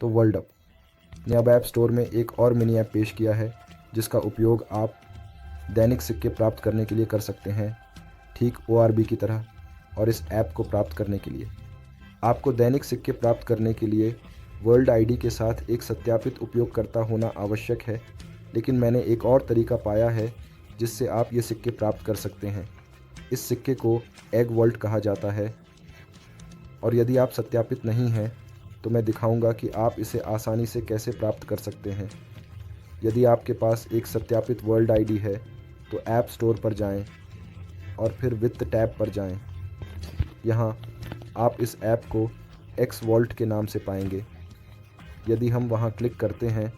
तो world up ने अब ऐप स्टोर में एक और मिनी ऐप पेश किया है जिसका उपयोग आप दैनिक सिक्के प्राप्त करने के लिए कर सकते हैं, ठीक ORB की तरह। और इस ऐप को प्राप्त करने के लिए आपको दैनिक सिक्के प्राप्त करने के लिए वर्ल्ड ID के साथ एक सत्यापित उपयोगकर्ता होना आवश्यक है, लेकिन मैंने एक और तरीका पाया है जिससे आप ये सिक्के प्राप्त कर सकते हैं। इस सिक्के को एग वॉल्ट कहा जाता है, और यदि आप सत्यापित नहीं हैं तो मैं दिखाऊंगा कि आप इसे आसानी से कैसे प्राप्त कर सकते हैं। यदि आपके पास एक सत्यापित वर्ल्ड ID है तो ऐप स्टोर पर जाएं और फिर वित्त टैब पर जाएं। यहाँ आप इस ऐप को एक्स वॉल्ट के नाम से पाएंगे। यदि हम वहाँ क्लिक करते हैं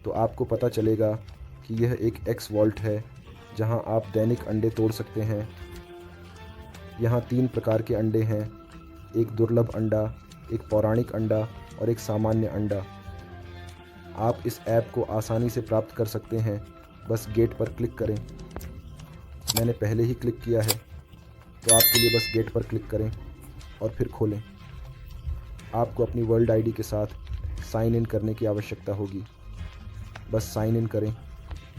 तो आपको पता चलेगा कि यह एक एक्स वॉल्ट है जहाँ आप दैनिक अंडे तोड़ सकते हैं। यहाँ 3 प्रकार के अंडे हैं, एक दुर्लभ अंडा, एक पौराणिक अंडा और एक सामान्य अंडा। आप इस ऐप को आसानी से प्राप्त कर सकते हैं, बस गेट पर क्लिक करें। मैंने पहले ही क्लिक किया है तो आपके लिए बस गेट पर क्लिक करें और फिर खोलें। आपको अपनी वर्ल्ड ID के साथ साइन इन करने की आवश्यकता होगी। बस साइन इन करें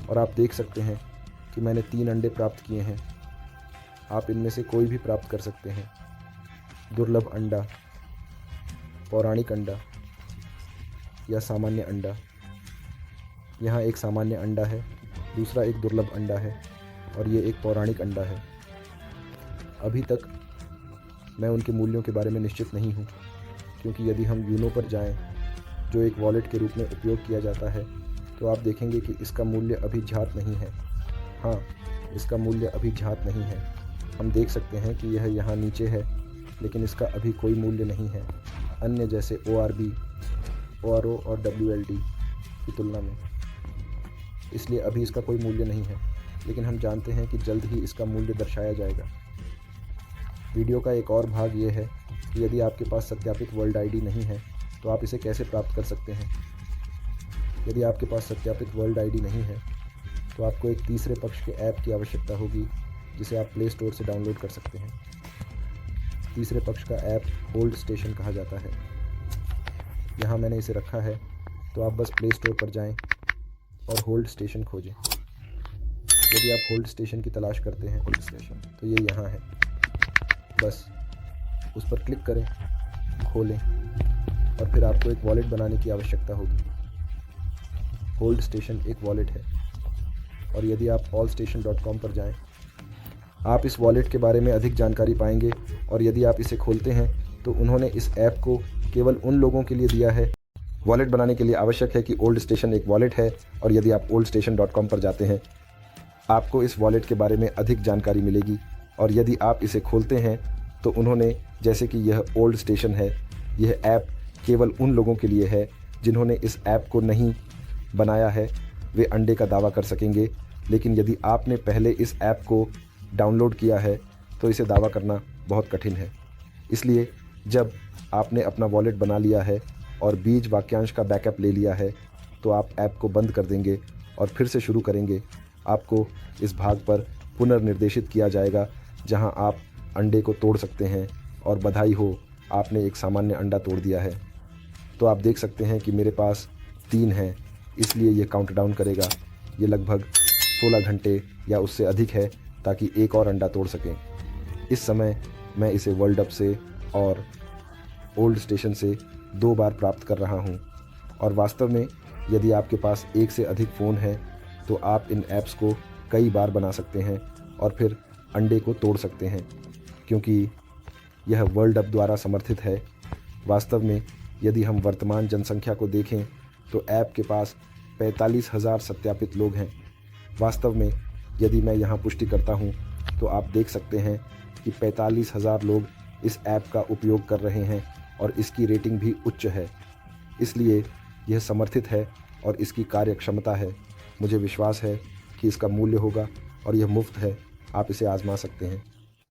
और आप देख सकते हैं कि मैंने 3 अंडे प्राप्त किए हैं। आप इनमें से कोई भी प्राप्त कर सकते हैं, दुर्लभ अंडा, पौराणिक अंडा या सामान्य अंडा। यहाँ एक सामान्य अंडा है, दूसरा एक दुर्लभ अंडा है और ये एक पौराणिक अंडा है। अभी तक मैं उनके मूल्यों के बारे में निश्चित नहीं हूँ, क्योंकि यदि हम यूनो पर जाएं, जो एक वॉलेट के रूप में उपयोग किया जाता है, तो आप देखेंगे कि इसका मूल्य अभी ज्ञात नहीं है। हाँ, इसका मूल्य अभी ज्ञात नहीं है। हम देख सकते हैं कि यह यहाँ नीचे है, लेकिन इसका अभी कोई मूल्य नहीं है, अन्य जैसे ORB, ORO और WLD की तुलना में। इसलिए अभी इसका कोई मूल्य नहीं है, लेकिन हम जानते हैं कि जल्द ही इसका मूल्य दर्शाया जाएगा। वीडियो का एक और भाग ये है कि यदि आपके पास सत्यापित वर्ल्ड ID नहीं है तो आप इसे कैसे प्राप्त कर सकते हैं। यदि आपके पास सत्यापित वर्ल्ड ID नहीं है तो आपको एक तीसरे पक्ष के ऐप की आवश्यकता होगी जिसे आप प्ले स्टोर से डाउनलोड कर सकते हैं। तीसरे पक्ष का ऐप होल्ड स्टेशन कहा जाता है। यहाँ मैंने इसे रखा है, तो आप बस प्ले स्टोर पर जाएं और होल्ड स्टेशन खोजें। यदि आप होल्ड स्टेशन की तलाश करते हैं तो ये यहाँ है। बस उस पर क्लिक करें, खोलें और फिर आपको एक वॉलेट बनाने की आवश्यकता होगी। होल्ड स्टेशन एक वॉलेट है, और यदि आप allstation.com पर जाएं, आप इस वॉलेट के बारे में अधिक जानकारी पाएंगे। और यदि आप इसे खोलते हैं तो उन्होंने इस ऐप को केवल उन लोगों के लिए दिया है। वॉलेट बनाने के लिए आवश्यक है कि ओल्ड स्टेशन एक वॉलेट है, और यदि आप allstation.com पर जाते हैं आपको इस वॉलेट के बारे में अधिक जानकारी मिलेगी। और यदि आप इसे खोलते हैं तो उन्होंने, जैसे कि यह ओल्ड स्टेशन है, यह ऐप केवल उन लोगों के लिए है जिन्होंने इस ऐप को नहीं बनाया है, वे अंडे का दावा कर सकेंगे। लेकिन यदि आपने पहले इस ऐप को डाउनलोड किया है तो इसे दावा करना बहुत कठिन है। इसलिए जब आपने अपना वॉलेट बना लिया है और बीज वाक्यांश का बैकअप ले लिया है तो आप ऐप को बंद कर देंगे और फिर से शुरू करेंगे। आपको इस भाग पर पुनर्निर्देशित किया जाएगा जहां आप अंडे को तोड़ सकते हैं, और बधाई हो, आपने एक सामान्य अंडा तोड़ दिया है। तो आप देख सकते हैं कि मेरे पास 3 हैं, इसलिए ये काउंटडाउन करेगा। ये लगभग 16 घंटे या उससे अधिक है ताकि एक और अंडा तोड़ सकें। इस समय मैं इसे वर्ल्ड अप से और ओल्ड स्टेशन से 2 बार प्राप्त कर रहा हूँ। और वास्तव में यदि आपके पास एक से अधिक फ़ोन है तो आप इन ऐप्स को कई बार बना सकते हैं और फिर अंडे को तोड़ सकते हैं, क्योंकि यह वर्ल्ड अप द्वारा समर्थित है। वास्तव में यदि हम वर्तमान जनसंख्या को देखें तो ऐप के पास 45,000 सत्यापित लोग हैं। वास्तव में यदि मैं यहाँ पुष्टि करता हूँ तो आप देख सकते हैं कि 45,000 लोग इस ऐप का उपयोग कर रहे हैं और इसकी रेटिंग भी उच्च है। इसलिए यह समर्थित है और इसकी कार्यक्षमता है। मुझे विश्वास है कि इसका मूल्य होगा और यह मुफ्त है। आप इसे आज़मा सकते हैं।